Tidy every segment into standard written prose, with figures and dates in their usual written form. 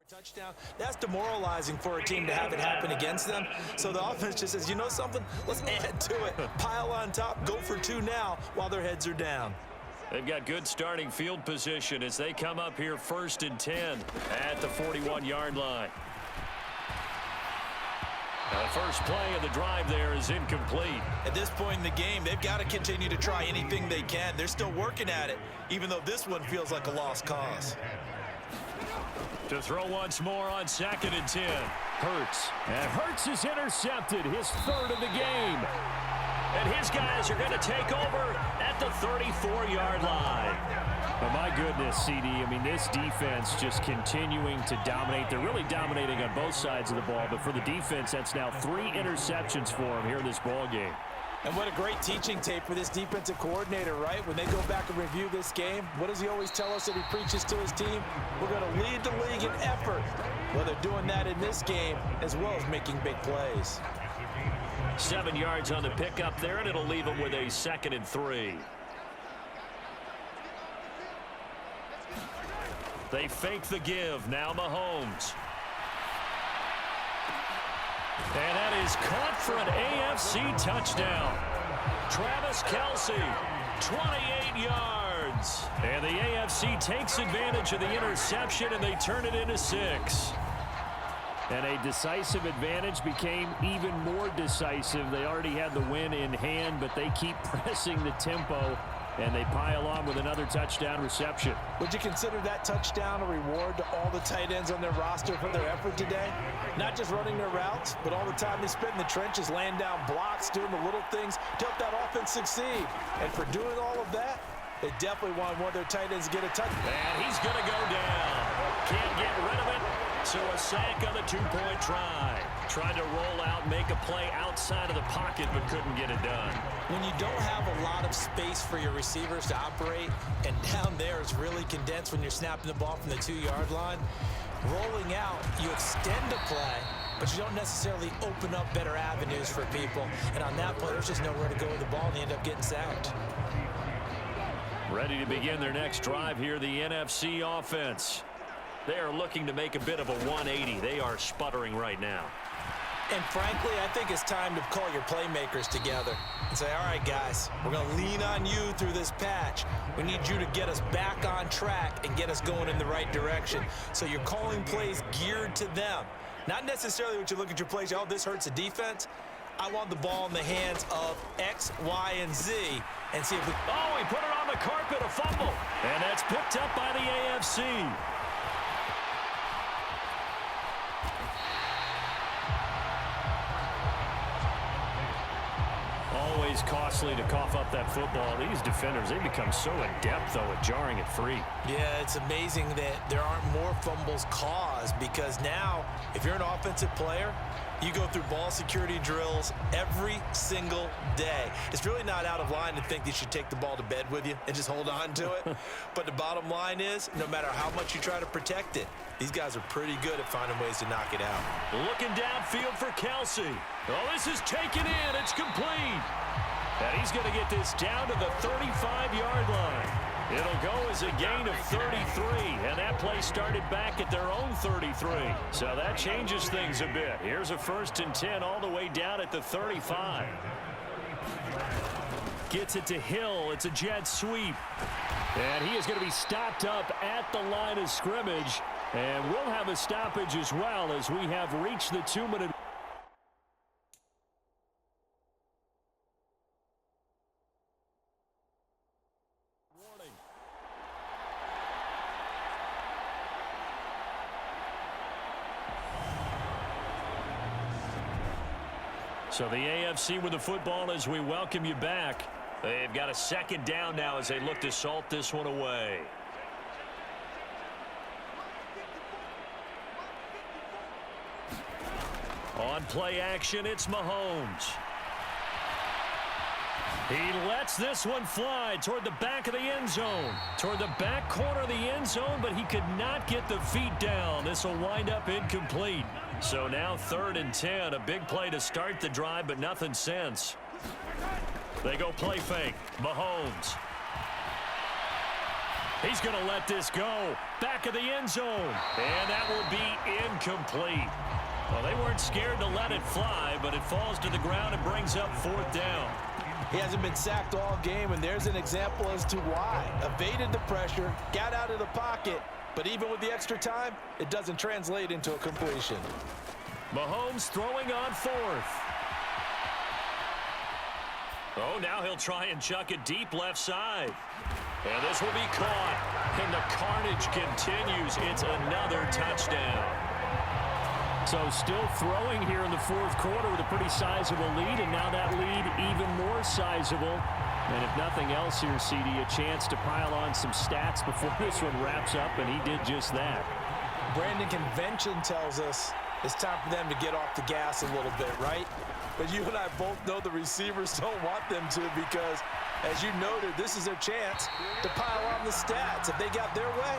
Touchdown, that's demoralizing for a team to have it happen against them. So the offense just says, you know something? Let's add to it. Pile on top, go for two now while their heads are down. They've got good starting field position as they come up here 1st and 10 at the 41-yard line. Now, the first play of the drive there is incomplete. At this point in the game, they've got to continue to try anything they can. They're still working at it, even though this one feels like a lost cause. To throw once more on 2nd and 10. Hurts. And Hurts is intercepted, his 3rd of the game. And his guys are going to take over at the 34-yard line. Oh, my goodness, CD. I mean, this defense just continuing to dominate. They're really dominating on both sides of the ball. But for the defense, that's now 3 interceptions for them here in this ball game. And what a great teaching tape for this defensive coordinator, right? When they go back and review this game, what does he always tell us that he preaches to his team? We're going to lead the league in effort. Well, they're doing that in this game as well as making big plays. 7 yards on the pickup there, and it'll leave them with a 2nd and 3. They fake the give. Now Mahomes. And that is caught for an AFC touchdown. Travis Kelce, 28 yards. And the AFC takes advantage of the interception, and they turn it into 6. And a decisive advantage became even more decisive. They already had the win in hand, but they keep pressing the tempo, and they pile on with another touchdown reception. Would you consider that touchdown a reward to all the tight ends on their roster for their effort today? Not just running their routes, but all the time they spent in the trenches, laying down blocks, doing the little things to help that offense succeed. And for doing all of that, they definitely want one of their tight ends to get a touchdown. And he's going to go down. Can't get rid of it. So a sack on the 2-point try. Trying to roll out, make a play outside of the pocket, but couldn't get it done. When you don't have a lot of space for your receivers to operate, and down there is really condensed when you're snapping the ball from the 2-yard line, rolling out, you extend the play, but you don't necessarily open up better avenues for people. And on that play, there's just nowhere to go with the ball, and they end up getting sacked. Ready to begin their next drive here, the NFC offense. They are looking to make a bit of a 180. They are sputtering right now. And frankly, I think it's time to call your playmakers together and say, all right, guys, we're going to lean on you through this patch. We need you to get us back on track and get us going in the right direction. So you're calling plays geared to them. Not necessarily what you look at your plays, oh, this hurts the defense. I want the ball in the hands of X, Y, and Z and see if we... Oh, he put it on the carpet, a fumble. And that's picked up by the AFC. Always costly to cough up that football. These defenders, they become so adept, though, at jarring it free. Yeah, it's amazing that there aren't more fumbles caused because now, if you're an offensive player, you go through ball security drills every single day. It's really not out of line to think you should take the ball to bed with you and just hold on to it. But the bottom line is, no matter how much you try to protect it, these guys are pretty good at finding ways to knock it out. Looking downfield for Kelce. Oh, this is taken in. It's complete. And he's going to get this down to the 35-yard line. It'll go as a gain of 33, and that play started back at their own 33. So that changes things a bit. Here's a 1st and 10 all the way down at the 35. Gets it to Hill. It's a jet sweep. And he is going to be stopped up at the line of scrimmage. And we'll have a stoppage as well as we have reached the 2-minute. So the AFC with the football as we welcome you back. They've got a 2nd down now as they look to salt this one away. On play action, it's Mahomes. He lets this one fly toward the back of the end zone. Toward the back corner of the end zone, but he could not get the feet down. This will wind up incomplete. So now 3rd and 10. A big play to start the drive, but nothing since. They go play fake. Mahomes. He's going to let this go. Back of the end zone. And that will be incomplete. Well, they weren't scared to let it fly, but it falls to the ground and brings up 4th down. He hasn't been sacked all game, and there's an example as to why. Evaded the pressure, got out of the pocket, but even with the extra time, it doesn't translate into a completion. Mahomes throwing on 4th. Oh, now he'll try and chuck it deep left side. And this will be caught. And the carnage continues. It's another touchdown. So still throwing here in the 4th quarter with a pretty sizable lead, and now that lead even more sizable. And if nothing else here, CD, a chance to pile on some stats before this one wraps up, and he did just that. Brandon, convention tells us it's time for them to get off the gas a little bit, right? But you and I both know the receivers don't want them to, because, as you noted, this is their chance to pile on the stats. If they got their way,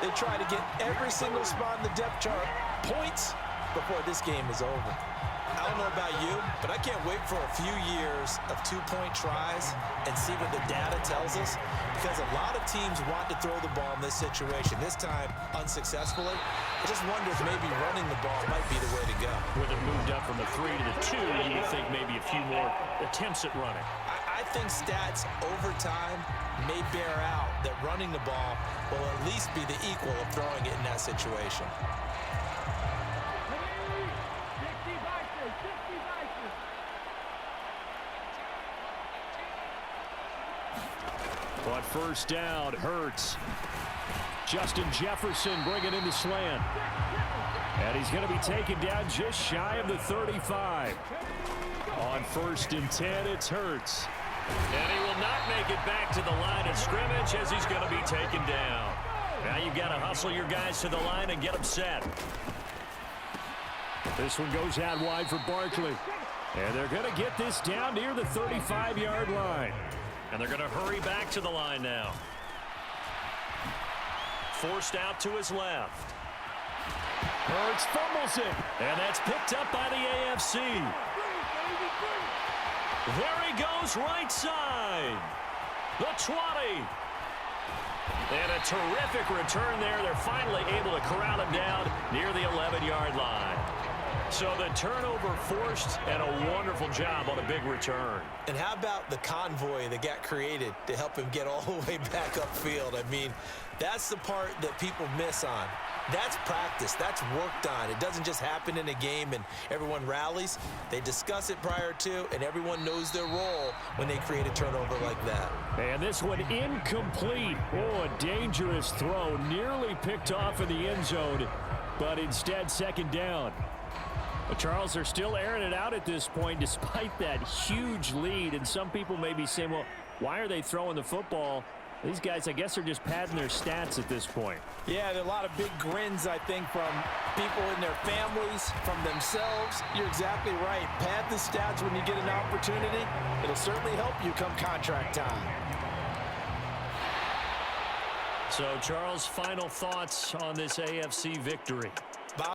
they try to get every single spot in the depth chart points before this game is over. I don't know about you, but I can't wait for a few years of 2-point tries and see what the data tells us, because a lot of teams want to throw the ball in this situation, this time unsuccessfully. I just wonder if maybe running the ball might be the way to go. With it moved up from the 3 to the 2, you would think maybe a few more attempts at running. I think stats over time may bear out that running the ball will at least be the equal of throwing it in that situation. On 1st down, Hurts. Justin Jefferson bringing in the slant. And he's going to be taken down just shy of the 35. On 1st and 10, it's Hurts. And he will not make it back to the line of scrimmage as he's going to be taken down. Now you've got to hustle your guys to the line and get them set. This one goes out wide for Barkley. And they're going to get this down near the 35-yard line. And they're going to hurry back to the line now. Forced out to his left. Hurts fumbles it. And that's picked up by the AFC. There he goes, right side. The 20. And a terrific return there. They're finally able to corral him down near the 11-yard line. So the turnover forced, and a wonderful job on a big return. And how about the convoy that got created to help him get all the way back upfield? I mean, that's the part that people miss on. That's practice. That's worked on. It doesn't just happen in a game and everyone rallies. They discuss it prior to, and everyone knows their role when they create a turnover like that. And this one incomplete. Oh, a dangerous throw. Nearly picked off in the end zone, but instead 2nd down. But Charles, are still airing it out at this point despite that huge lead. And some people may be saying, well, why are they throwing the football? These guys, I guess, are just padding their stats at this point. Yeah, there are a lot of big grins, I think, from people in their families, from themselves. You're exactly right. Pad the stats when you get an opportunity. It'll certainly help you come contract time. So, Charles, final thoughts on this AFC victory?